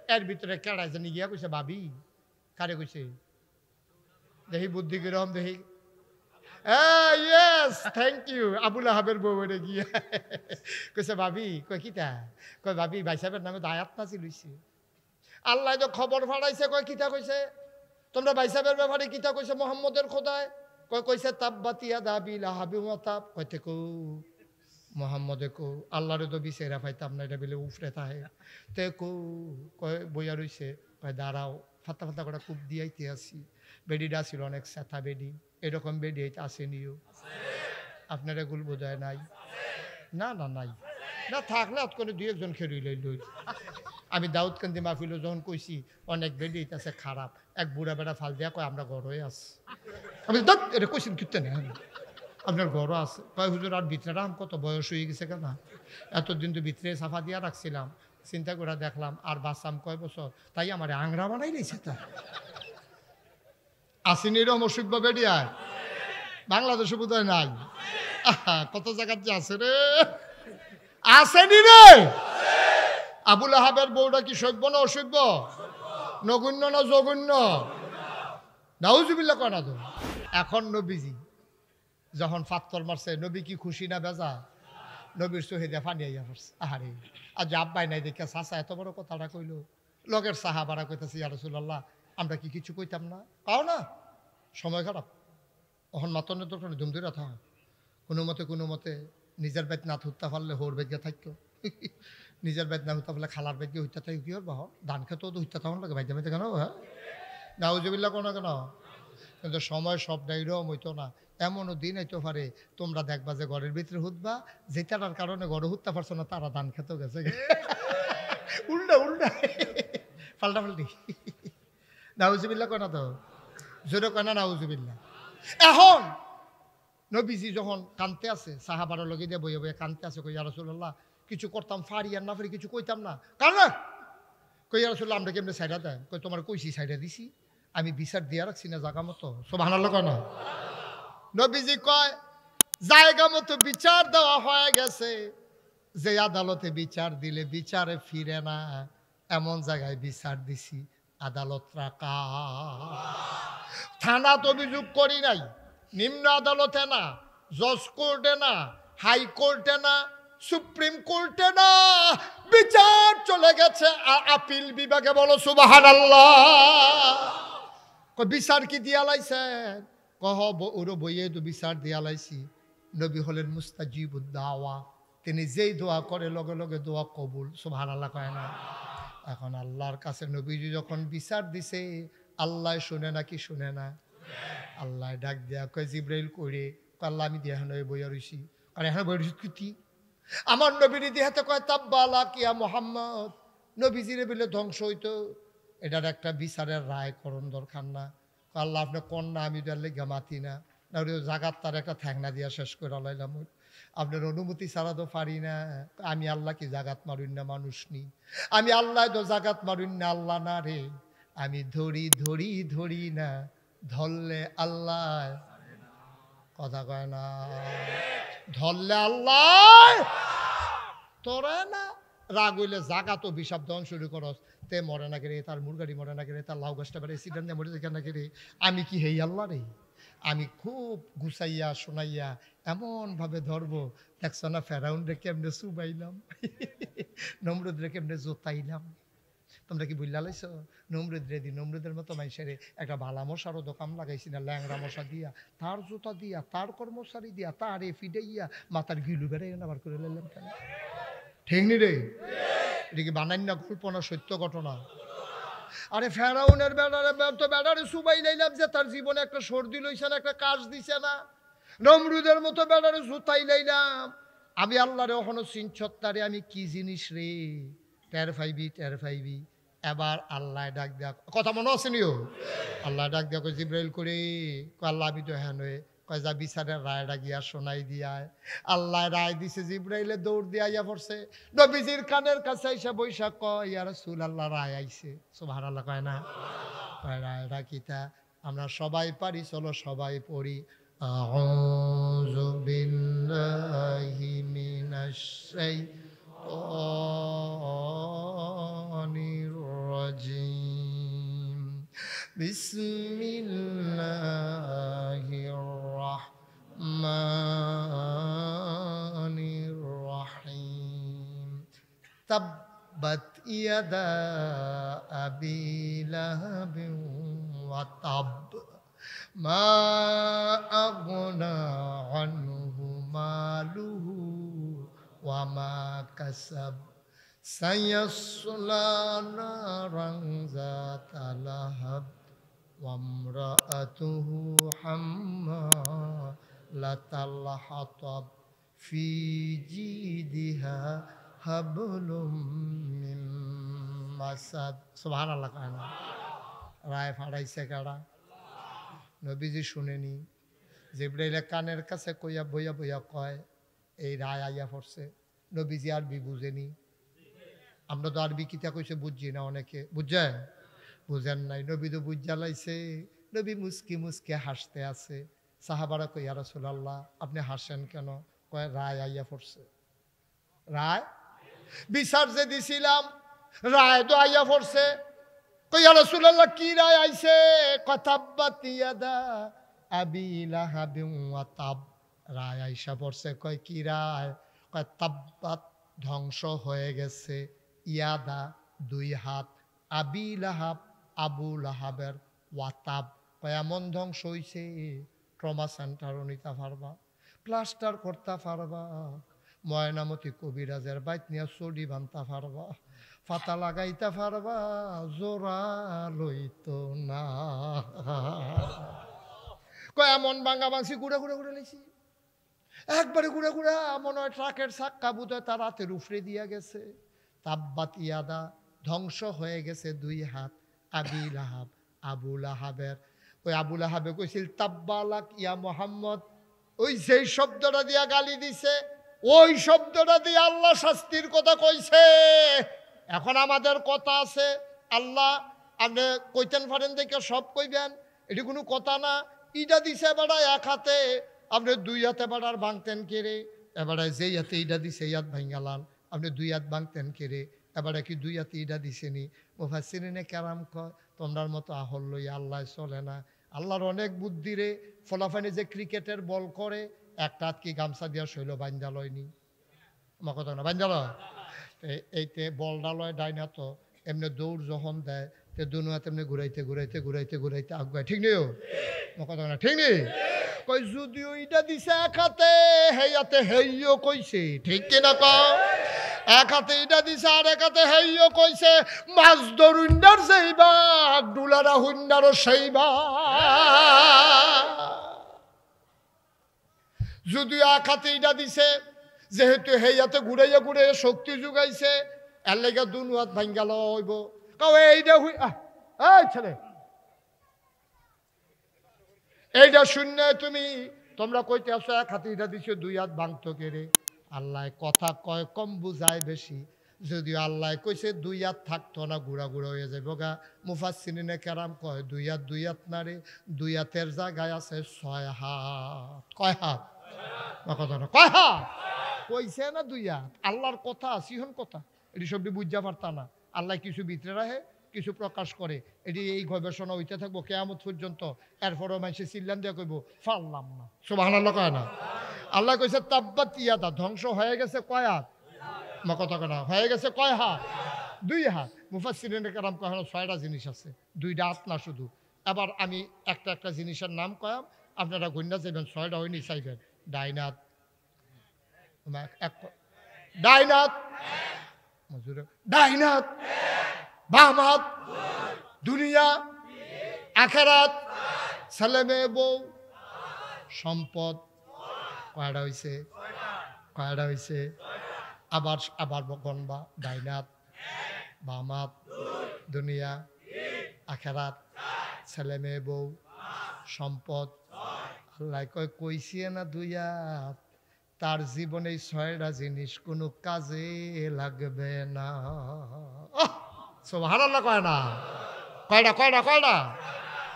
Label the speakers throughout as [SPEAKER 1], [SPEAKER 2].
[SPEAKER 1] এর ভিতরে কেড়াই জানি গিয়া কইছে ভাবি কারে কইছে দেখি বুদ্ধি কিরম দেখি ইয়েস থ্যাংক ইউ আবুল আহাবের বউ রে গিয়া কইছে ভাবি কই কিতা কই ভাবি ভাই সাহেবের নামে দায়াত নাছিল হইছে আল্লাহ তো খবর ফাড়াইছে কয় কিতা কইছে তোমরা ভাই সাহেবের ব্যাপারে কিতা কইছে মোহাম্মদের খোদায় কইছে তাব্বাতিয়া দাবিল আহাবি ওয়াতাব কইতে কো মোহাম্মদে কো আল্লাহরে তো বিছেরা পাইতাম না এটা বলে উফরে তাহে তে কো কয় বইয়া রইছে কয় দাঁড়াও ফাতা ফাতা করে কূপ দিয়াইতে আসি বেডিটা ছিল অনেক সেথা বেডি এরকম বেডি আসেনিও আপনার এগুলো বোঝায় নাই না না নাই না থাকলে হাত করে দুই একজন খেরুই লই লই আমি দাউদকান্দি মাহফিল যখন কইছি অনেক বেডি আছে খারাপ এক বুড়া বেড়া ফাল দিয়া কয় আমরা ঘর হয়ে আছি আমি দাঁত এটা কইছেন কিনতে নেই আপনার ঘরও আছে কয় হুজুর আর ভিতরেটা কত বয়স হয়ে গেছে কেন এতদিন তো ভিতরে সাফা দিয়া রাখছিলাম চিন্তা করে দেখলাম আর বাঁচাম কয় বছর তাই আমার আংরা বানাই দিয়েছে তা আসেনি এরকম অসুখ বা বেডিয়ায় বাংলাদেশে বোধহয় নাই কত জায়গার যে আছে রে আসেনি রে আবুল আহাবের বউটা কি সভ্য না অসভ্য নগণ্য না জঘন্য নাউজুবিল্লাহ কয় না তো এখন নবীজি যখন ফাত্তর মারছে নবী কি খুশি না বেজা নবীর চোহেদে ফানি আইয়া পড়ছে আহারে আর আব্বাই নাই দেখে চাচা এত বড় কথাটা কইল লগের সাহাবারা কইতাছে ইয়া রাসূলুল্লাহ আমরা কি কিছু কইতাম না পাও না সময় খারাপ তখন মাতনের দরকার ধুম ধরে থাকা কোনো মতে নিজের বেদ না হত্যা পারলে হোর বেগে থাকতো নিজের বেদ না হত্যা পারলে খালার বেগে হত্যা থাকি কি বাহ ধান খেতেও তো হত্যা থাকুন লাগে ভাইতে ভাইতে কেন হ্যাঁ নাউজুবিল্লাহ কোনো কেন কিন্তু সময় সব ডাইরম হইতো না এমনও দিন হইতে পারে তোমরা দেখবা যে ঘরের ভিতরে হুতবা যেটার কারণে ঘরে হুততে পারছো না তারা ধান খেতেও গেছে উল্টা পাল্টা পাল্টি নাউজুবিল্লাহ কেন তো জোরে কেনা নাউজুবিল্লাহ এখন নবীজি যখন কানতে আছে সাহাবার লগে দিয়ে বইয়ে বইয়ে কানতে আছে কই ইয়া রাসূলুল্লাহ কিছু করতাম ফারি আর না ফারি কিছু কইতাম না কার না কই ইয়া রাসূলুল্লাহ আমরা কেমনে সাইডা দেন কই তোমার কইছি সাইডা দিছি আমি বিচার দিয়া রাখছি না জায়গা মতো সুবহানাল্লাহ কেন নবীজি কয় জায়গা মতো বিচার দেওয়া হয়ে গেছে যে আদালতে বিচার দিলে বিচারে ফিরে না এমন জায়গায় বিচার দিছি আদালত রাখা থানা তো অভিযোগ করি নাই নিম্ন আদালতে না জজ কোর্টে না হাইকোর্টে না সুপ্রিম কোর্টে না বিচার চলে গেছে আপিল বিভাগে বলো সুবহানাল্লাহ বিচার কি দিয়া লাইছেন কহ ওর বইয়ে তো বিচার দিয়া লাইছি নবী হলেন মুস্তাজিবুদ দাওয়া তিনি যেই দোয়া করে লগে লগে দোয়া কবুল সুবহানাল্লাহ কয় না এখন আল্লাহর কাছে নবীজি যখন বিচার দিছে আল্লাহ শুনে না কি শুনে না আল্লাহ ডাক দিয়া কয় জিব্রাইল কইরে আল্লাহ আমি দিয়া হন বইয়া রইছি আর এখন বই রইছি কি আমার নবীর দেহাতে কয় তাব্বালা কিয়া মুহাম্মদ নবীজিরে বলে ধ্বংস হইতো এটার একটা বিচারের রায় করণ দরকার না আল্লাহ আপনি কোন না আমি তার লেগে মাতি না জাগাত তার একটা ঠ্যাংনা দিয়া শেষ করে লাইলাম আপনার অনুমতি ছাড়া তো পারি না আমি আল্লাহ কি জাগাত মারুন না মানুষ নি আমি আল্লাহ তো জাগাত মারুন না আল্লাহ না রে আমি ধরি না ধরলে আল্লাহ কথা কয় না ধরলে আল্লাহ তোরা না রাগ হইলে জাগাত অভিশাপ দেওয়া শুরু করস তে মরে না রে তার মুরগাড়ি মরে না রে তার লাউ গাছটা বেড়ে সিডান দিয়ে মরে দেখে না রে আমি কি হেই আল্লাহ রে আমি খুব গুছাইয়া শোনাইয়া এমনভাবে ধরবো দেখছো না ফেরাউন রে কেমনে চুবাইলাম নমরুদ রে কেমনে জোতাইলাম তোমরা কি বুঝলা লাইছ নমরুদ রে দি নমরুদের মতো মাইসেরে একটা ভালা মশারও দোকান লাগাইছি না ল্যাংরা মশা দিয়া তার জুতা দিয়া তার কর্মচারী দিয়া তার এ ফিডাইয়া মাথার গিলু বেড়াই আবার করে লাইলাম কেন ঠিক নি রে এটা কি বানাই না কল্পনা সত্য ঘটনা আরে ফেরাউনের বেড়ারে সুবাই লাইলাম যে তার জীবনে একটা সর্দি লইছে না একটা কাজ দিছে না নমরুদের মতো বেড়ারে জুতাই লাইলাম আমি আল্লাহরে ওখানে চিনছত্তারে আমি কি জিনিস রে টের ফাইবি এবার আল্লাহ ডাক দেয়া কথা মনে আছে নিও আল্লাহ ডাক দেয়া কই জিব্রাইল করে আল্লাহ আমি তো হ্যাঁ নয় কয় যা বিচারের রায়টা গিয়া শোনাই দিয়ায় আল্লাহ রায় দিছে জিব্রাইলে দৌড় দিয়া ইয়া পড়ছে নবীজির কানের কাছে আইসা বৈশা কয় ইয়া রাসূলুল্লাহ রায় আইছে সুবহানাল্লাহ কয় না কয় রায়টা কিতা আমরা সবাই পারি চলো সবাই পড়ি আউযু বিল্লাহি মিনাশ শাইতানির الرجيم بسم الله الرحمن الرحيم تبت يدا أبي لهب وتب ما أغنى عنه ماله وما كسب سيصلى نارا ذات لهب وامرأته حمالة الحطب في جيدها حبل من مسد سبحان الله কানা রায় ফাড়াইছে কারা নবীজি শুনেনি জিবরাইল কানের কাছে কইয়া বইয়া বইয়া কয় এই রায় আইয়া পড়ছে নবীজি আরবি বুঝেনি আমরা তো আরবি কিতা কইছে বুঝছি না অনেকে বুঝছেন বুঝেন নাই নবী তো বুঝা লাইছে নবী মুস্কি মুস্কি হাসতে আছে সাহাবারা কই ইয়া রাসূলুল্লাহ আপনি হাসেন কেন কয় রায় আইয়া পড়ছে রায় বিচার যে দিছিলাম রায় তো আইয়া পড়ছে কই ইয়া রাসূলুল্লাহ কি রায় আইছে কাতাব্বাত ইয়াদা আবি লাহাবিন ওয়া তাব রায় আইসা পড়ছে কয় কি রায় কয় তাব্বাত ধ্বংস হয়ে গেছে ইয়াদা দুই হাত আবি লাহাব আবু লাহাবের ওয়াতাব কয় এমন ধ্বংস হইছে ট্রমা সেন্টারও নিতে পারবা প্লাস্টার করতে পারবা ময়নামতি কবিরাজের বাইত নিয়ে চড়ি বানতে পারবা ফাতা লাগাইতে পারবা জোড়া লইতো না কয় এমন ভাঙা ভাঙছি গুড়া গুড়া গুড়া লাইছি একবারে গুড়া গুড়া মনে হয় ট্রাকের চাক্কা বুধ তার রাতের উফরে দিয়া গেছে তাব্বাত ইয়াদা ধ্বংস হয়ে গেছে দুই হাত আবি লাহাব আবু লাহাবের ওই আবু লাহাবে কইছিল তাব্বালাক ইয়া মুহাম্মদ ওই যেই শব্দটা দিয়া গালি দিছে ওই শব্দটা দিয়ে আল্লাহ শাস্তির কথা কইছে এখন আমাদের কথা আছে আল্লাহ আপনি কইতেন পারেন দেখে সব কইবেন এটি কোনো কথা না ইটা দিছে বেড়া এক হাতে আপনি দুই হাতে বেড়ার ভাঙতেন কেড়ে এবারে যেই হাতে ইটা দিছে এই হাত ভাঙ্গালান আপনি দুই হাত ভাঙতেন কেড়ে এবারে কি দুই হাতে ইটা দিছেনি মুফাসসিরিনে কেরাম কয় তোমরার মতো আহল লইয়া আল্লাহ চলে না আল্লাহর অনেক বুদ্ধি রে ফলাফানি যে ক্রিকেটের বল করে একটা হাত কি গামছা দিয়া শৈল বান্ধা লয়নি আমার কথা না বান্ধা লয় এইতে বলটা লয় ডাইনা তো এমনি দৌড় যখন দেয় তে দুনো হাতে এমনি ঘুরাইতে ঘুরাইতে ঘুরাইতে ঘুরাইতে আগুয়ায় ঠিক নেই আমার কথা না ঠিক নেই কই যদিও ইটা দিছে এক হাতে হেই হাতে হেইও কইছে ঠিক কিনা কও এক হাতে ইটা দিছে আর এক হাতে হেইও কইছে মাছ ধরুন্ডার সেইবা ডুলারা হুন্ডারও সেইবা যদিও এক হাতে ইটা দিছে যেহেতু হেই হাতে ঘুরাইয়া ঘুরাইয়া শক্তি যোগাইছে এর লেগে দুনো হাত ভাঙ্গাল হইব কাও এইটা হুই এই ছেলে এইটা শূন্য তুমি তোমরা কইতে আসো এক হাতে ইটা দিছো দুই হাত ভাঙতো কেড়ে আল্লাহ কথা কয় কম বুঝায় বেশি যদিও আল্লাহ কইছে দুই হাত থাকতো না গুড়া গুড়া হয়ে যাবে গা মুফাসসিরিনে কেরাম কয় দুই হাত না রে দুই হাতের জায়গায় আছে 6 হাত কয় হাত কথা না কয় হাত কইছে না দুই হাত আল্লাহর কথা সিহন কথা এটি সবটি বুঝা পারতা না আল্লাহ কিছু ভিতরে রাখে কিছু প্রকাশ করে এটি এই গবেষণা হইতে থাকবো কিয়ামত পর্যন্ত এরপরও মানুষে চিল্লান দিয়ে কইব পারলাম না সুবহানাল্লাহ কয় না আল্লাহ কইছে তাব্বাত ইয়াদা ধ্বংস হয়ে গেছে কয় হাত মা কথা কয় না হয়ে গেছে কয় হাত দুই হাত মুফাসসিরিনে কেরাম কয় 6টা জিনিস আছে দুইটা হাত না শুধু এবার আমি একটা একটা জিনিসের নাম কয়াম আপনারা গণ্যা যাবেন 6টা হয়নি চাইবেন ডাইনাত ডাইনাত ডাইনাত বামাত দুনিয়া আখেরাত ছেলে মেয়ে বউ সম্পদ কয়টা হইছে কয়টা হইছে আবার আবার গণবা ডাইনাত বামাত দুনিয়া আখেরাত ছেলে মেয়ে বউ সম্পদ আল্লাহ কয় কইছে না দুই হাত তার জীবনে 6টা জিনিস কোনো কাজে লাগবে না সুবহানাল্লাহ কয় না কয়টা কয়টা কয়টা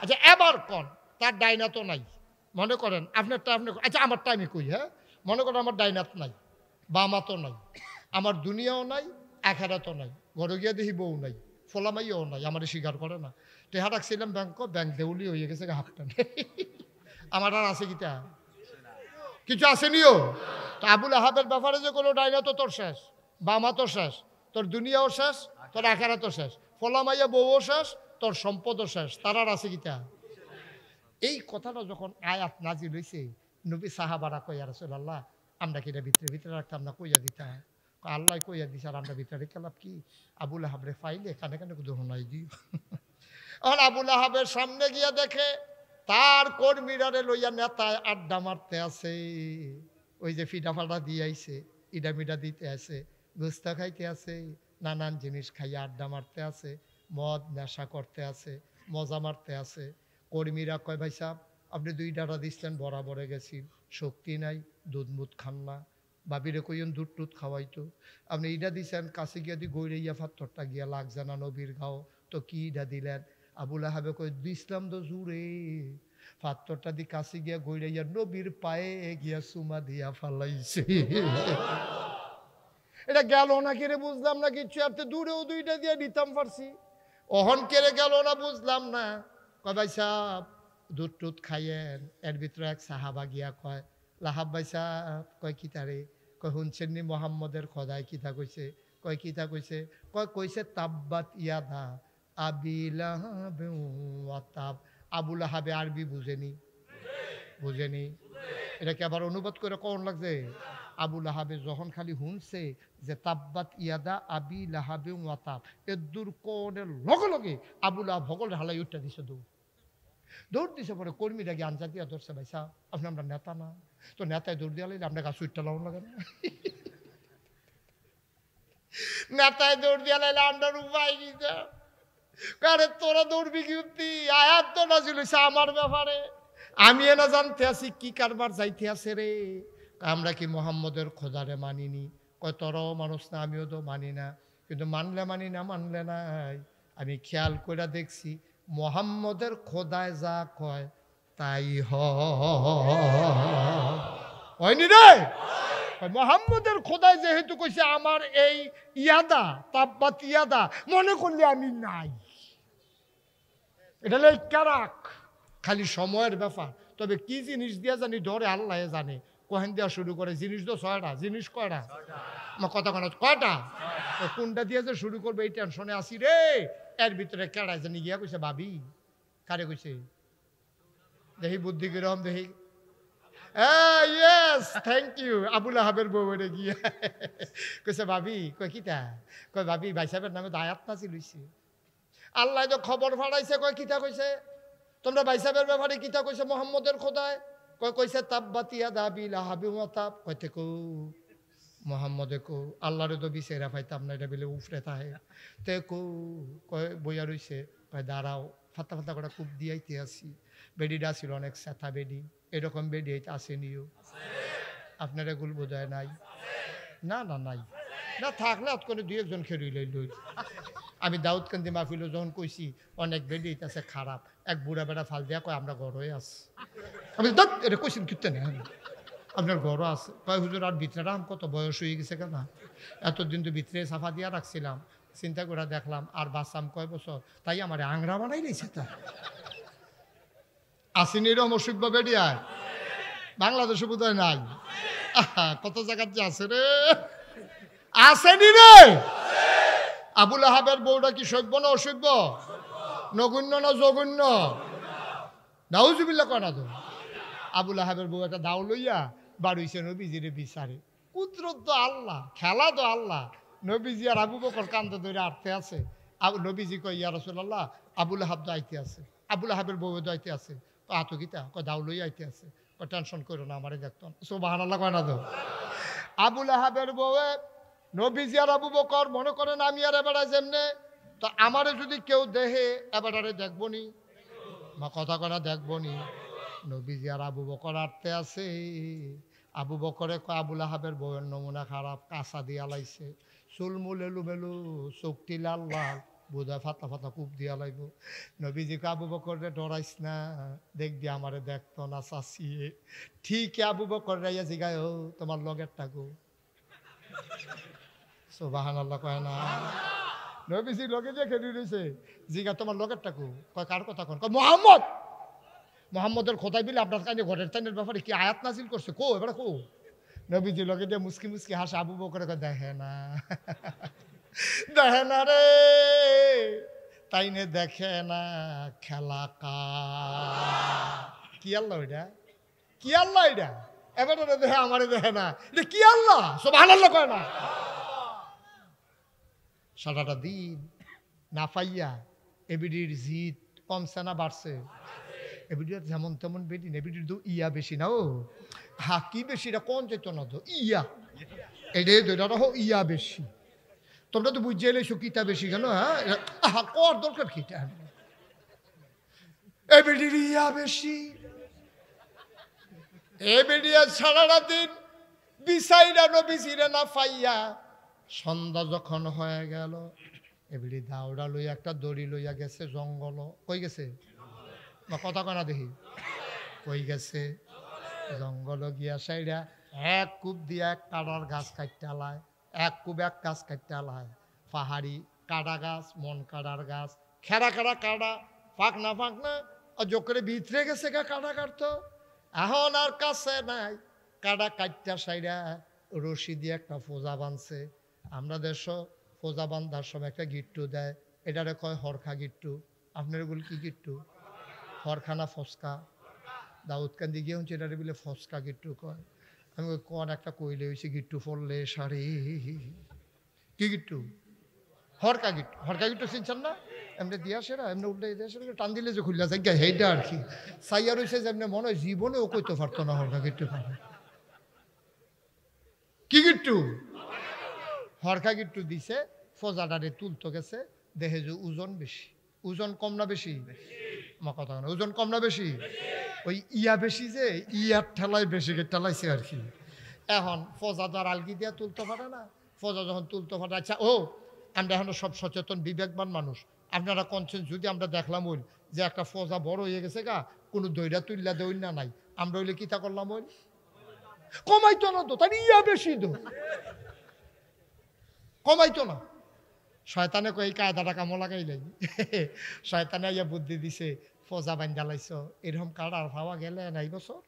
[SPEAKER 1] আচ্ছা এবার কোন তার ডাইনাত নাই মনে করেন আপনারটা আপনি আচ্ছা আমার টাইমে কই হ্যাঁ মনে করেন আমার ডাইনাত নাই বামাতও নাই আমার দুনিয়াও নাই আখেরাতও নাই ঘরে গিয়ে দেখি বউ নাই ফোলামাইও নাই, আমার স্বীকার করে না। টেহা রাখছিলাম ব্যাংক দেউলি হয়ে গেছে হাফটা। আমার আর আছে কিটা কিছু আসেনিও। তো আবুল আহাবের ব্যাপারে যে কোনো ডাইনা তো তোর শেষ, বামা তোর শেষ, তোর দুনিয়াও শেষ, তোর আখেরাতও শেষ, ফলামাইয়া বউও শেষ, তোর সম্পদও শেষ, তার আর আছে কিটা। এই কথাটা যখন আয়াত নাজিল হইছে, নবী সাহাবারা কইয়া রাসূলুল্লাহ আমরা কি এটা ভিতরে ভিতরে রাখতাম না, কইয়া দিতা। আল্লাহ কইয়া দিছে আর আমরা ভিতরে রেখে লাভ কি? আবুল আহাবরে ফাইলে কানে কানে দোহনাই দিও। আর আবুল আহাবের সামনে গিয়া দেখে তার কর্মীরারে লইয়া নেতায় আড্ডা মারতে আছে, ওই যে ফিডা ফাডা দিয়ে আইছে, ইডা মিডা দিতে আছে, গুস্তা খাইতে আছে, নানান জিনিস খাইয়া আড্ডা মারতে আছে, মদ নেশা করতে আছে, মজা মারতে আছে। কর্মীরা কয় ভাই সাহেব আপনি 2 ডাটা দিচ্ছেন, বরাবরে গেছি, শক্তি নাই, দুধ মুধ খান না, বাবিরে কইন দুধ টুধ খাওয়াইতো, আপনি ইডা দিছেন কাছে গিয়া দি গৈরাইয়া ফাত্তরটা গিয়া লাগছে না নবীর গাও, তো কি ইডা দিলেন? আবুল আহাবে কই দিসলাম তো জুড়ে, ফাত্তরটা দি কাছে গিয়া গৈরাইয়া নবীর পায়ে গিয়া সুমা দিয়া ফালাইছে। এটা গেল না কেড়ে বুঝলাম না কিচ্ছু, আপনি দূরেও 2টা দিয়ে দিতাম পারছি, অহন কেড়ে গেল না বুঝলাম না। কয় ভাই সাহেব দুধ টুধ খাইয়েন। এর ভিতরে এক সাহাবা গিয়া কয় লাহাব ভাই সাহেব, কয় কিতারে? কয় শুনছেন নি মোহাম্মদের খোদায় কিতা কইছে? কয় কিতা কইছে? কয় কইছে তাব্বাত ইয়াদা আবি লাহাব ওয়া তাব। আবুল আহাবে আরবি বুঝেনি, বুঝেনি, এটাকে আবার অনুবাদ করে কোন লাগছে? আবুল আহাবে যখন খালি শুনছে যে তাব্বাত ইয়াদা আবি লাহাবে ওয়া তাব, এর দূর কোনের লগে লগে আবুল আহাব ভগল হালাই উঠটা দিছে, দৌড় দিছে। পরে কর্মীরা গিয়ে আনসার দিয়া ধরছে, ভাই সাহেব আপনি আমরা নেতা না, তো নেতায় দৌড় দিয়া লাইলে আমরা গাছ উঠটা লাউন লাগে না, নেতায় দৌড় দিয়া লাইলে আমরা উপায় দিতে। আরে তোরা দৌড়বি কি উঠতি? আয়াত তো নাজিল হইছে আমার ব্যাপারে, আমি না জানতে আছি কি কারবার যাইতে আছে রে। আমরা কি মোহাম্মদের খোদারে মানিনি? কয় তোরাও মানুষ না, আমিও তো মানি না, কিন্তু মানলে মানি না মানলে নাই। আমি খেয়াল করে দেখছি মোহাম্মদের খোদায় যা কয় তাই হয়নি রে। মোহাম্মদের খোদায় যেহেতু কইছে আমার এই ইয়াদা তাব্বাত ইয়াদা, মনে করলে আমি নাই, এটা লেখা রাখ, খালি সময়ের ব্যাপার। তবে কি জিনিস দিয়া জানি ধরে আল্লাহ জানে। কোহেন দেওয়া শুরু করে জিনিস তো 6টা, জিনিস কয়টা? আমার কথা কয়টা? কোনটা দিয়ে যে শুরু করবে এই টেনশনে আসি রে। এর ভিতরে কেড়াই জানি গিয়া কইছে ভাবি, কারে কইছে দেখি বুদ্ধি কিরম দেখি। Yes thank you. আবুল আহাবের বউরে গিয়া কইছে ভাবি, কয় কিতা? কয় ভাবি ভাই সাহেবের নামে আয়াত নাজিল হইছে, আল্লাহ তো খবর ফাড়াইছে। কয় কিতা কইছে? তোমরা ভাই সাহেবের ব্যাপারে কিতা কইছে মোহাম্মদের খোদায়? কইছে তাব্বাত ইয়াদা আবি লাহাব ওয়া তাব। কইতে কো মোহাম্মদে কো আল্লাহরে তো বিছেরা পাইতাম না, এটা বলে উফরে তাহে তে কো। কয় বইয়া রইছে। কয় দাঁড়াও, ফাতা ফাতা করে কূপ দিয়াইতে আসি। বেডিটা ছিল অনেক সেথা বেডি, এরকম বেডি আসেনিও, আপনার এগুল বোধহয় নাই? না না নাই, না থাকলে অত করে 2-1জন খেলুই লই। আমি দাউদকান্দি মাহফিলও যখন কইছি অনেক বেডি আছে খারাপ, এক বুড়া বেড়া ফাল দিয়া কয় আমরা ঘর হয়ে আছি। আমি দাঁত এটা কইছেন কিনতে না, আপনার ঘরও আছে। কয় হুজুর আর ভিতরে রাম, কত বয়স হয়ে গেছে কেন, এতদিন তো ভিতরে সাফা দিয়া রাখছিলাম, চিন্তা করে দেখলাম আর বাঁচাম কয় বছর, তাই আমার আংরা বানাই নিয়েছে। তা আসেনি এরম অসুখ বা বেডিয়ায়, বাংলাদেশে বোধ হয় নাই, কত জায়গার যে আছে রে, আসেনি রে। আবুল আহাবের বউটা কি সভ্য না অসভ্য? নগণ্য না জঘন্য? নাউজুবিল্লাহ কয় না তো। আবুল আহাবের বউ একটা দাও লইয়া বাড়িছে নবীজিরে বিচারে। কুদরত তো আল্লাহ, খেলা তো আল্লাহ। নবীজি আর আবু বকর কান্দে ধরে আটতে আছে। নবীজি কয় ইয়া রাসূলুল্লাহ আবুল আহাব দাইতে আছে, আবুল আহাবের বউ দাইতে আছে। আতো গীতা কয় দাও লইয়া আইতে আছে। কয় টেনশন করো না, আমারে দেখতো সুবহানাল্লাহ কয় না তো। আবুল আহাবের বউয়ে নবীজি আর আবু বকর মনে করেন আমি আর এবারে যেমনে, তো আমারে যদি কেউ দেহে এবারে দেখবো নি, মা কথা করা দেখবো নি। নবীজি আর আবু বকর আটতে আছে। আবু বকরে কয় আবুল আহাবের বউয়ের নমুনা খারাপ, কাঁচা দিয়া লাইছে, চুলমুল এলুমেলু, চোখটি লাল লাল, বোধহয় ফাতা ফাতা কূপ দিয়া লাইব। নবীজি কে আবু বকরে ডরাইস না, দেখবি আমারে দেখতো না চাচিয়ে। ঠিক আবু বকর রাইয়া জিগায় ও তোমার লগের টাকু। সুবহানাল্লাহ কয় না। নবীজি লগে যে খেলি রয়েছে জিগা তোমার লগেরটা কো কয় কার কথা কোন কয় মোহাম্মদ মোহাম্মদের খোদাই বিলে আপনার কাছে ঘরের টাইনের ব্যাপারে কি আয়াত নাজিল করছে কো এবারে কো নবীজি লগে যে মুস্কি মুস্কি হাসে আবু বকর কয় দেখে না দেখে না রে তাইনে দেখে না খেলা কা কি আল্লাহ ওইটা কি আল্লাহ এটা এবারে দেখে আমারে দেখে না এটা কি আল্লাহ সুবহানাল্লাহ কয় না সারাটা দিন না পাইয়া এবিডির জিদ কমছে না বাড়ছে এবিডির যেমন তেমন বেডি এবিডির তো ইয়া বেশি না ও হা কি বেশি এটা কোন যেত না তো ইয়া এটাই দুইটা হো ইয়া বেশি তোমরা তো বুঝে এলেছো কিতা বেশি কেন হ্যাঁ কর দরকার কিটা এবিডির ইয়া বেশি এবিডিয়া সারাটা দিন বিছাইরা নবীজিরে না পাইয়া সন্ধ্যা যখন হয়ে গেল এবিডি দাউড়া লইয়া একটা দড়ি লইয়া গেছে জঙ্গল কই গেছে কথা কনা দেখি কই গেছে জঙ্গল গিয়া সাইডা এক কূপ দিয়া এক কাড়ার গাছ কাটতে আলায় এক কূপ এক গাছ কাটতে আলায় পাহাড়ি কাড়া গাছ মন কাড়ার গাছ খেরা খেরা কাড়া ফাঁক না যোগ করে ভিতরে গেছে গা কাড়া কাটতো এখন আর কাছে নাই কাড়া কাটটা সাইডা রশি দিয়ে একটা ফোজা বাঁধছে আমরা দেশ ফোজা বান্ধার সময় একটা গিট্টু দেয় এটারে কয় হরখা গিট্টু আপনার এগুলো কি গিট্টু হরখানা ফসকা দাউদকান্দি গিয়ে হচ্ছে এটারে বলে ফসকা গিট্টু কয় আমি কোন একটা কইলে হয়েছে গিট্টু ফললে সারে কি গিট্টু হরকা গিট্টু চিনছেন না এমনি দিয়া সেরা এমনি উল্টে দিয়ে সেরা টান দিলে যে খুললা যায় সেইটা আর কি সাইয়া রয়েছে যে এমনি মনে হয় জীবনেও কইতে পারতো না হরকা গিট্টু পাবে কি গিট্টু হরকা গিট্টু দিছে ফোজাটারে তুলতো গেছে দেখে যে ওজন বেশি ওজন কম না বেশি আমার কথা না ওজন কম না বেশি ওই ইয়া বেশি যে ইয়ার ঠেলায় বেশি ঠেলাইছে আর কি এখন ফোজা তো আর আলগি দিয়া তুলতে পারে না ফোজা যখন তুলতে পারে আচ্ছা ও আমরা এখন সব সচেতন বিবেকবান মানুষ আপনারা কনছেন যদি আমরা দেখলাম ওই যে একটা ফোজা বড় হয়ে গেছে গা কোনো দইরা তুললা দই না নাই আমরা হইলে কিতা করলাম ওই কমাইতো না তো তার ইয়া বেশি তো কমাইতো না শয়তানে কই কায়দাটা কামো লাগাইলাই শয়তানে ইয়া বুদ্ধি দিছে ফোজা বান জ্বালাইছ এরকম কাড়ার পাওয়া গেলে নাই বছর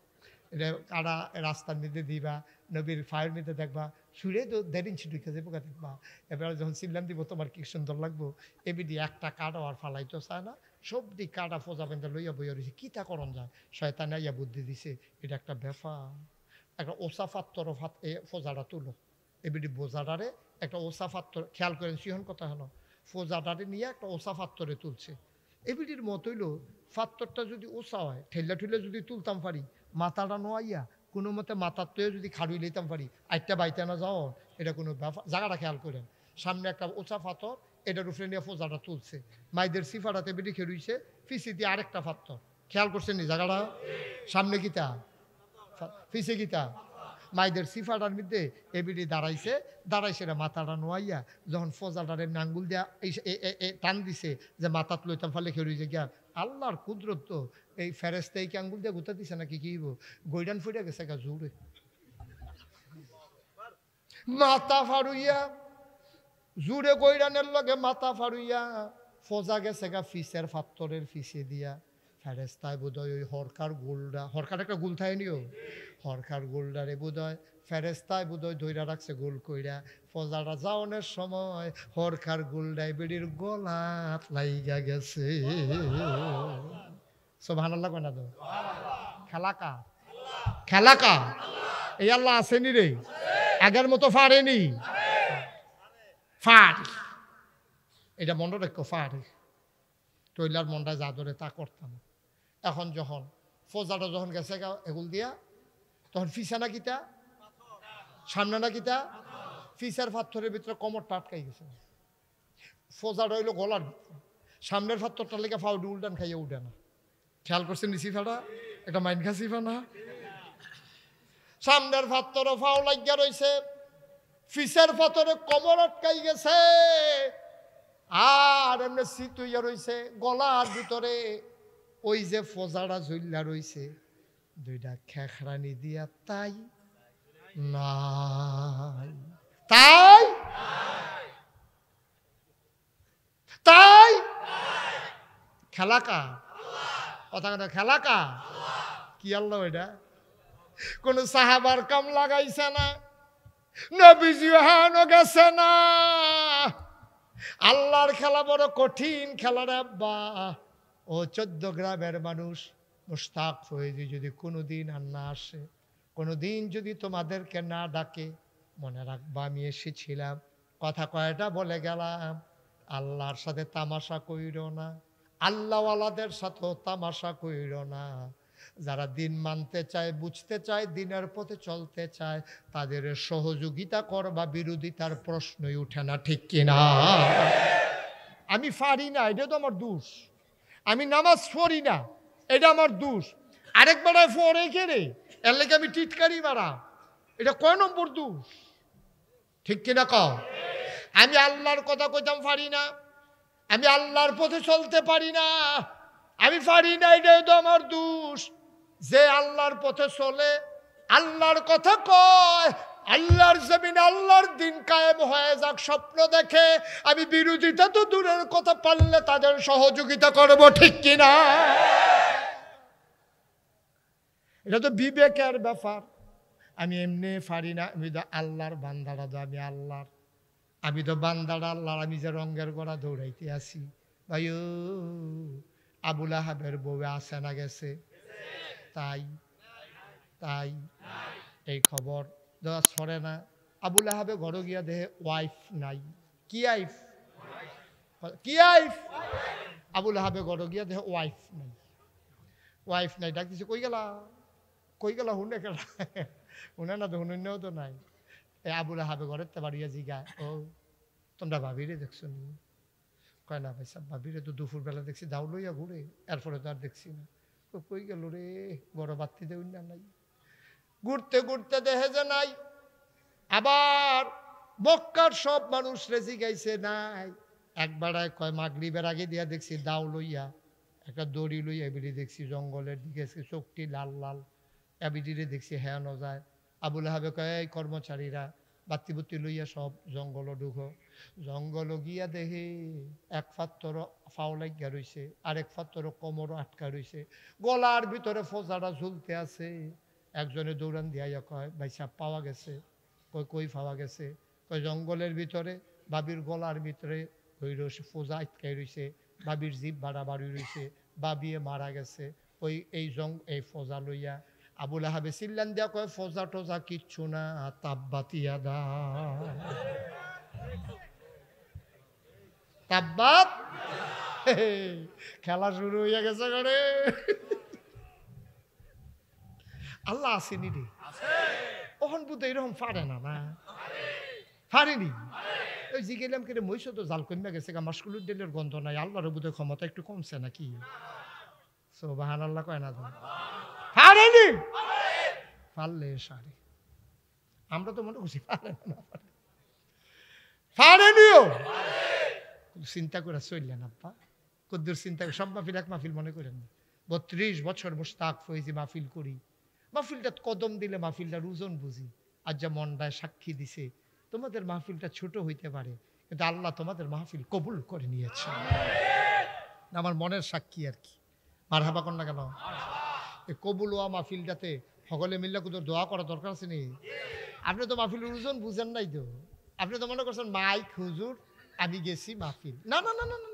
[SPEAKER 1] এটা কাড়া রাস্তার মধ্যে দিবা নবীর ফায়ের মধ্যে দেখবা সুরে তো দেড় ইঞ্চি ঢুকে যাবো দেখবা এবার যখন চিল্লাম দিব তোমার কি সুন্দর লাগবো এবিডি একটা কাড়া আর ফালাইতো চায় না সব দিক কাড়া ফোজা বান্ধা লইয়া বইয়া রয়েছে কিতা করণ যায় শয়তানে ইয়া বুদ্ধি দিছে এটা একটা ব্যাপার একটা ওসা ফাত্তর ফোজাটা তুলো এবিডি বোঝাটারে একটা ওসা ফাত্তর খেয়াল করেন সিহন কথা হলো ফোজাটারে নিয়ে একটা ওসা ফাত্তরে তুলছে এবিডির মত হইল ফাত্তরটা যদি ওসা হয় ঠেল্লা ঠুলে যদি তুলতাম পারি মাথাটা নোয়াইয়া কোনো মতে মাথার তৈরি যদি খাড়ুই লইতাম পারি আইটা বাইতে না যাও এটা কোনো ব্যাপার জায়গাটা খেয়াল করেন সামনে একটা ওসা ফাত্তর এটার উপরে নিয়ে ফোজাটা তুলছে মাইদের সিফাটাতে বেডি খেলুইছে ফিসি দিয়ে আরেকটা ফাত্তর খেয়াল করছেন নি জায়গাটা সামনে গীতা ফিসে গীতা মাইদের সিফাটার মধ্যে এবিডি দাঁড়াইছে রে মাথাটা নোয়াইয়া যখন ফোজাটারে নাঙ্গুল দিয়া টান দিছে যে মাথাত লইতাম ফালে খেয়ে গিয়া আল্লাহর কুদরত তো এই ফেরেস্তা এই আঙ্গুল দিয়ে গুতা দিছে নাকি কি গৈডান ফুটে গেছে গা জোরে মাথা ফাড়ুইয়া জুড়ে গৈডানের লগে মাথা ফাড়ুইয়া ফোজা গেছে গা ফিসের ফাত্তরের ফিসে দিয়া ফেরেস্তায় বোধহয় ওই হরকার গোলডা হরকার একটা গোল থাকে নিও হরকার গোলডারে বোধহয় ফেরেস্তায় বোধহয় ধৈরা রাখছে গোল কইরা ফজাটা যাওয়ানোর সময় হরকার গোলডায় বেড়ির গলাত লাইগা গেছে সুবহানাল্লাহ কয় না তো খেলাকা এই আল্লাহ আসেনি রে আগের মতো ফাড়েনি ফাড় এটা মনে রেখো ফাড়ে তৈলার মনটা যা ধরে তা করতাম এখন যখন ফোজাটা যখন গেছে এগুল দিয়া তখন ফিসা না কিতা সামনে না কিতা ফিসার পাথরের ভিতরে কোমরটা আটকাই গেছে ফোজাটা হইলো গলার ভিতরে সামনের পাথরটার লেগে ফাউডি উল্টান খাইয়া উঠে না খেয়াল করছেন নিসিফাটা একটা মাইন খাসিফা না সামনের পাথরও ফাউ লাগিয়া রয়েছে ফিসের পাথরে কোমর আটকাই গেছে আর এমনি শীত হইয়া রয়েছে গলার ভিতরে ওই যে ফোজাটা ঝুল্লা রয়েছে দুইটা খেখরানি দিয়া তাই নাই তাই তাই খেলা কা কথা কথা খেলা কা কি আল্লাহ এটা কোন সাহাবার কাম লাগাইছে না নবীজি হানো গেছে না আল্লাহর খেলা বড় কঠিন খেলা রে আব্বা ও 14 গ্রামের মানুষ মুশতাক হয়ে যদি কোনোদিন আর না আসে কোনোদিন যদি তোমাদেরকে না ডাকে মনে রাখবা আমি এসেছিলাম কথা কয়টা বলে গেলাম আল্লাহর সাথে তামাশা কইরো না আল্লাহওয়ালাদের সাথেও তামাশা কইরো না যারা দিন মানতে চায় বুঝতে চায় দিনের পথে চলতে চায় তাদের সহযোগিতা করবা বিরোধিতার প্রশ্নই উঠে না ঠিক কিনা আমি পারি না এটা তো আমার দোষ আমি নামাজ পড়ি না এটা আমার দোষ আরেকবার পড়ে কেড়ে এর লেগে আমি টিটকারি মারা এটা কয় নম্বর দোষ ঠিক কিনা কও আমি আল্লাহর কথা কইতাম পারি না আমি আল্লাহর পথে চলতে পারি না আমি পারি না এটাই তো আমার দোষ যে আল্লাহর পথে চলে আল্লাহর কথা কয় আল্লাহর জমিনে আল্লাহর দিন কায়েম হয়ে যাক স্বপ্ন দেখে আমি বিরোধিতা তো দূরের কথা পারলে তাদের সহযোগিতা করব ঠিক কিনা এটা তো বিবেকের ব্যাপার আমি এমনি পারি না আমি তো আল্লাহর বান্দারা তো আমি তো বান্দারা আল্লাহর আমি যে রঙের গোড়া দৌড়াইতে আসি ভাই আবুল আহাবের বউ আসে না গেছে তাই তাই এই খবর দেওয়া সরে না আবুল আহাবে ঘরে গিয়া দেহে ওয়াইফ নাই কি আইফ কি আইফ আবুল আহাবে ঘরে গিয়া দেহে ওয়াইফ নাই ডাক দিছে কই গেলা হুনে গেলা হুনে না তো হুনেও তো নাই এই আবুল আহাবে ঘরের তে বাড়িয়া জিগা ও তোমরা ভাবিরে দেখছো নি কয় না ভাই সব ভাবিরে তো দুপুরবেলা দেখছি দাউ লইয়া ঘুরে এরপরে তো আর দেখছি না কই গেল রে বড় বাত্তি দেউ না নাই ঘুরতে ঘুরতে দেখে যে নাই আবার মক্কার সব মানুষ রেজি গাইছে নাই একবারায় কয় মাগরিবের আগে দিয়া দেখছি দাউ লইয়া একটা দড়ি লইয়া এবিডি দেখছি জঙ্গলের দিকে চোখটি লাল লাল এবিডিরে দেখছি হ্যাঁ ন যায় আবুল আহাবে কয় এই কর্মচারীরা বাতি বুতি লইয়া সব জঙ্গল ঢুকো জঙ্গল গিয়া দেখে এক ফাত্তর ফাও লাগিয়া রইছে আরেক ফাত্তর কোমরও আটকা রইছে গলার ভিতরে ফোজাটা ঝুলতে আছে একজনে দৌড়ান দিয়া কয় ভাই সাহেব পাওয়া গেছে কই পাওয়া গেছে কই জঙ্গলের ভিতরে বাবির গলার ভিতরে ওই রয়েছে ফোজা আটকাই রইছে বাবির জিভ বাড়াবাড়ি রইছে বাবিয়ে মারা গেছে ওই এই ফোজা লইয়া আবুল আহাবে চিল্লান দিয়া কয় ফোজা টোজা কিচ্ছু না তাব্বাতিয়া দা তাব্বাত খেলা শুরু হইয়া গেছে করে আল্লাহ আসেনি রে ওখান বুধ এরকম পারে না পারেনি ওই জিগেলাম কে মহিষ তো জাল কমে গেছে আমার স্কুলের ডেলের গন্ধ নাই আল্লাহর বুধের ক্ষমতা একটু কমছে নাকি সোবাহান আল্লাহ কয় না পারেনি পারলে সারে আমরা তো মনে করছি পারে না পারেনিও চিন্তা করে চললেন আব্বা কদ্দুর চিন্তা সব মাহফিল এক মাহফিল মনে করেন 32 বছর মুশতাক ফয়েজি মাহফিল করি মাহফিলটা কদম দিলে মাহফিলটার ওজন বুঝি আজ যা মনটায় সাক্ষী দিছে তোমাদের মাহফিলটা ছোট হইতে পারে কিন্তু আল্লাহ তোমাদের মাহফিল কবুল করে নিয়েছে আমার মনের সাক্ষী আর কি মারহাবা কর না কেন এই কবুল হওয়া মাহফিলটাতে সকলে মিললে কোথাও দোয়া করা দরকার আছে নি আপনি তো মাহফিলের ওজন বুঝেন নাই তো আপনি তো মনে করছেন মাইক হুজুর আমি গেছি মাহফিল না না না না না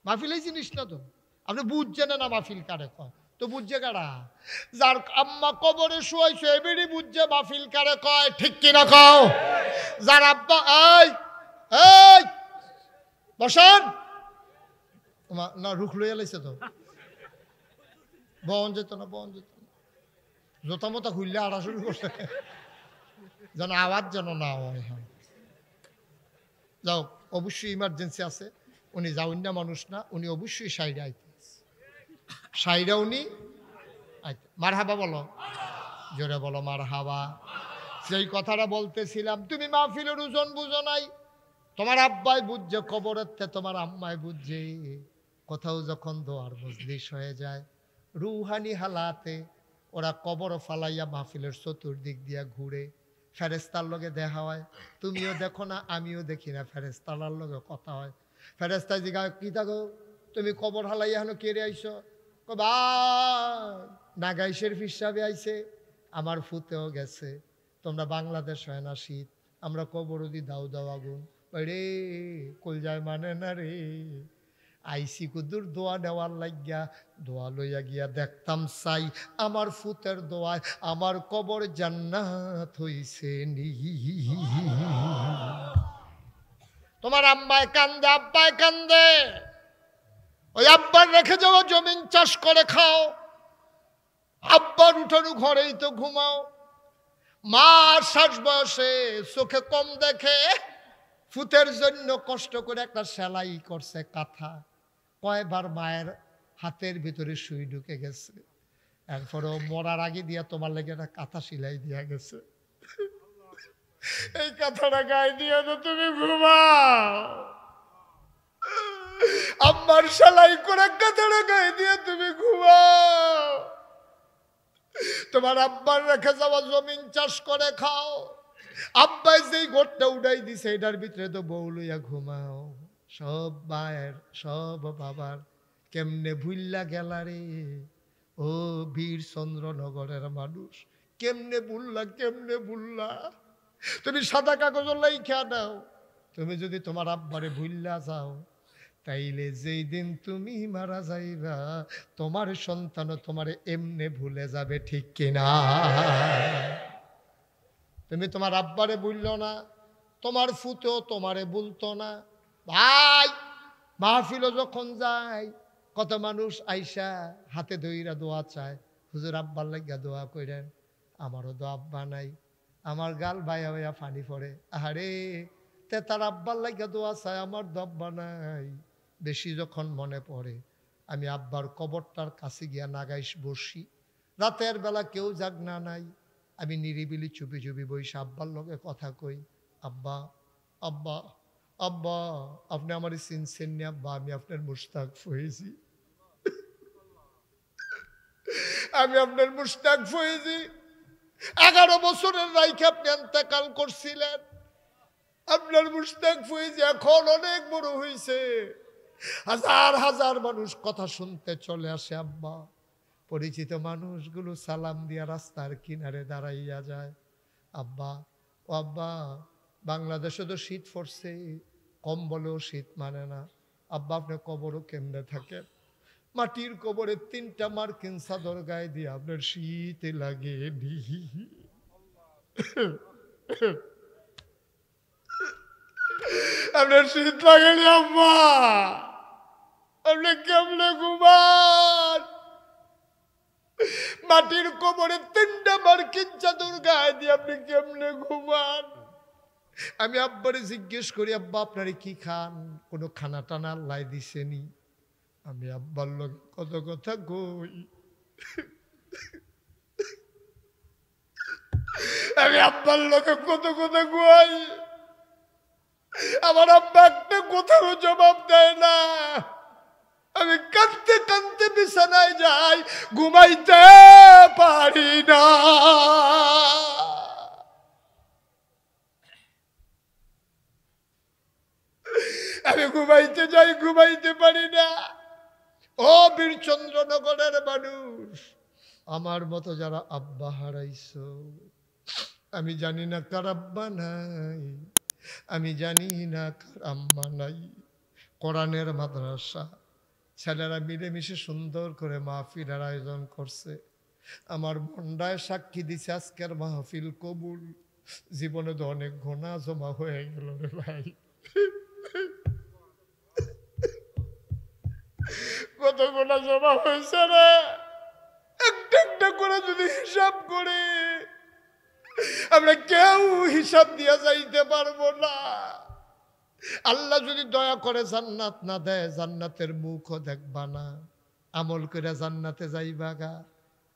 [SPEAKER 1] মাহফিল এই জিনিস না তো আপনি বুঝছেন না মাহফিল কারে কয় তো বুঝছে কারা যার আম্মা কবরে শুয়াইছে এবেরই বুঝছে মাহফিল কারে কয় ঠিক কিনা কও যার আব্বা এই এই বসেন না রুখ লইয়া লাইছে তো বন যেত না জোতা মতো খুললে আড়া শুরু করছে যেন আওয়াজ যেন না হয় যাও অবশ্যই ইমার্জেন্সি আছে উনি যাওন না মানুষ না উনি অবশ্যই সাইডে আইতে সাইডে উনি মারহাবা বলো জোরে বলো মারহাবা সেই কথাটা বলতেছিলাম তুমি মাহফিলের ওজন বুঝো নাই তোমার আব্বাই বুঝছে কবরের তোমার আম্মাই বুঝছে কোথাও যখন দোয়ার মজলিস হয়ে যায় রুহানি হালাতে ওরা কবর ফালাইয়া মাহফিলের চতুর্দিক দিয়া ঘুরে ফেরেস্তার লগে দেখা হয় তুমিও দেখো না আমিও দেখি না ফেরেস্তার লগে কথা হয় ফেরেস্তা জিগা কি থাকো তুমি কবর হালাই এখনো কেড়ে আইছো ভাই নাগাইশের ফিসাবে আইছে আমার ফুতেও গেছে তোমরা বাংলাদেশ হয় না শীত আমরা কবর দি দাও দাও আগুন রে কল যায় মানে না রে আইসি কুদুর দোয়া নেওয়ার লাগিয়া দোয়া লইয়া গিয়া দেখতাম চাই আমার ফুতের দোয়ায় আমার কবর জান্নাত হইছে নি তোমার আম্মায় কান্দে আব্বায় কান্দে ওই আব্বার রেখে যাওয়া জমিন চাষ করে খাও আব্বার উঠানো ঘরেই তো ঘুমাও মা 60 বয়সে চোখে কম দেখে ফুতের জন্য কষ্ট করে একটা সেলাই করছে কাঁথা কয়বার মায়ের হাতের ভিতরে সুই ঢুকে গেছে এরপরেও মরার আগে দিয়া তোমার লেগে একটা কাঁথা সেলাই দিয়া গেছে এই কাঁথাটা গায়ে দিয়ে তো তুমি ঘুমাও আম্মার সেলাই করে কাঁথাটা গায়ে দিয়ে তুমি ঘুমাও তোমার আব্বার রেখে যাওয়া জমিন চাষ করে খাও আব্বাই যেই ঘরটা উড়াই দিছে এটার ভিতরে তো বউ লইয়া ঘুমাও সব মায়ের সব বাবার কেমনে ভুল্লা গেলা রে ও বীর চন্দ্রনগরের মানুষ কেমনে ভুললা তুমি সাদা কাগজ লাইখা দাও তুমি যদি তোমার আব্বারে ভুল্লা যাও তাইলে যেই দিন তুমি মারা যাইবা তোমার সন্তানও তোমারে এমনে ভুলে যাবে ঠিক কিনা তুমি তোমার আব্বারে ভুললো না তোমার ফুতেও তোমারে ভুলতো না ভাই মাহফিলও যখন যায় কত মানুষ আইসা হাতে ধইরা দোয়া চায় হুজুর আব্বার লাগিয়া দোয়া কইরেন আমারও তো আব্বা নাই আমার গাল ভাইয়া ভাইয়া ফানি পড়ে আরে তে তার আব্বার লাগিয়া দোয়া চায় আমার তো আব্বা নাই বেশি যখন মনে পড়ে আমি আব্বার কবরটার কাছে গিয়া নাগাইশ বসি রাতের বেলা কেউ জাগনা নাই আমি নিরিবিলি চুপি চুপি বইসা আব্বার লগে কথা কই আব্বা আব্বা আব্বা আপনি আমার চিনছেন নি আব্বা আমি আপনার মুশতাক ফয়েজি আমি আপনার মুশতাক ফয়েজি 11 বছরের রাইখে আপনি ইন্তেকাল করছিলেন আপনার মুশতাক ফয়েজি এখন অনেক বড় হয়েছে হাজার হাজার মানুষ কথা শুনতে চলে আসে আব্বা পরিচিত মানুষগুলো সালাম দিয়া রাস্তার কিনারে দাঁড়াইয়া যায় আব্বা ও আব্বা বাংলাদেশে তো শীত পড়ছে কম্বলেও শীত মানে না আব্বা আপনি কবরও কেমনে থাকেন মাটির কবরে 3টা মার্কিন চাদর গায়ে দিয়ে আপনার শীত লাগে আপনার শীত লাগেনি আম্মা আপনি কেমনে ঘুমান মাটির কবরে 3টা মার্কিন চাদর গায়ে দিয়ে আপনি কেমনে ঘুমান আমি আব্বারে জিজ্ঞেস করি আব্বা আপনারে কি খান কোনো খানা টানা আল্লাহ দিছেনি আমি আব্বার লোক কত কথা কই আমি আব্বার লোকে কত কথা কই আমার আব্বা একটা কোথাও জবাব দেয় না আমি কাঁদতে কাঁদতে বিছানায় যাই ঘুমাইতে পারি না আমি ঘুমাইতে যাই ঘুমাইতে পারি না ও বীরচন্দ্রনগরের মানুষ আমার মতো যারা আব্বা হারাইছো আমি জানি না কার আব্বা নাই আমি জানি না কার আম্মা নাই কোরআনের মাদ্রাসা ছেলেরা মিলেমিশে সুন্দর করে মাহফিলের আয়োজন করছে আমার মন্ডায় সাক্ষী দিছে আজকের মাহফিল কবুল জীবনে তো অনেক গোনা জমা হয়ে গেল রে ভাই কত গোনা জমা হয়েছে রে একটা একটা করে যদি হিসাব করে আমরা কেউ হিসাব দিয়া যাইতে পারবো না আল্লাহ যদি দয়া করে জান্নাত না দেয় জান্নাতের মুখও দেখবা না আমল করে জান্নাতে যাইবা গা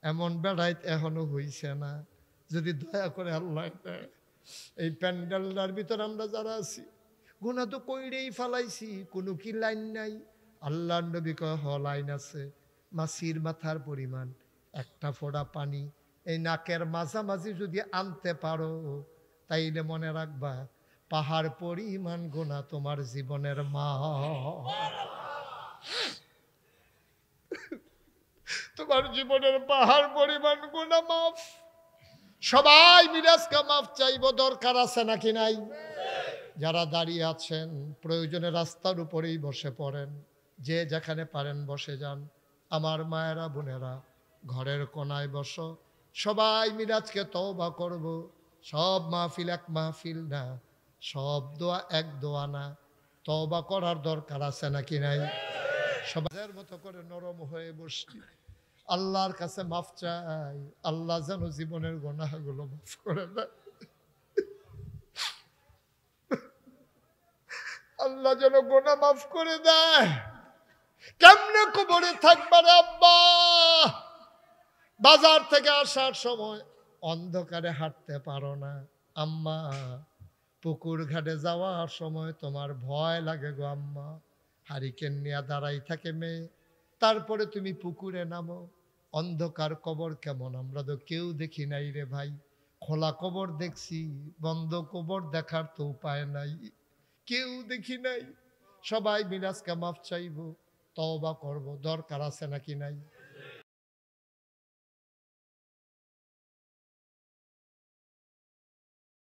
[SPEAKER 1] এমন বেড়াইতে এখনো হইছে না যদি দয়া করে আল্লাহ দেয় এই প্যান্ডেলটার ভিতর আমরা যারা আছি গুনাহ তো কইরেই ফালাইছি কোনো কি লাইন নাই আল্লাহর নবী কয় হ লাইন আছে মাছির মাথার পরিমাণ একটা ফোঁটা পানি এই নাকের মাঝামাঝি যদি আনতে পারো তাইলে মনে রাখবা পাহাড় পরিমাণ গুনাহ তোমার জীবনের মা, তোমার জীবনের পাহাড় পরিমাণ গুনাহ মাফ। সবাই মিরাজকে মাফ চাইব, দরকার আছে নাকি নাই? যারা দাঁড়িয়ে আছেন প্রয়োজনে রাস্তার উপরেই বসে পড়েন, যে যেখানে পারেন বসে যান। আমার মায়েরা বোনেরা ঘরের কোনায় বসো, সবাই মিরাজকে তওবা করব। সব মাহফিল এক মাহফিল না, সব দোয়া এক দোয়া না, তওবা করার দরকার আছে নাকি নাই? সবাইয়ের মতো করে নরম হয়ে বসছি, আল্লাহর কাছে মাফ চাই। আল্লাহ যেন জীবনের গুনাহগুলো মাফ করে দেয়, আল্লাহ যেন গুনাহ মাফ করে দেয়। কেমনে কবরে থাকবা রে আব্বা? বাজার থেকে আসার সময় অন্ধকারে হাঁটতে পারো না আম্মা, পুকুর ঘাটে যাওয়ার সময় তোমার ভয় লাগে গো আম্মা, হারিকেন নিয়ে দাঁড়াই থাকে মেয়ে, তারপরে তুমি পুকুরে নামো। অন্ধকার কবর কেমন আমরা তো কেউ দেখি নাই রে ভাই, খোলা কবর দেখছি, বন্ধ কবর দেখার তো উপায় নাই, কেউ দেখি নাই। সবাই মিরাজকে মাফ চাইব, তওবা করব, দরকার আছে নাকি নাই?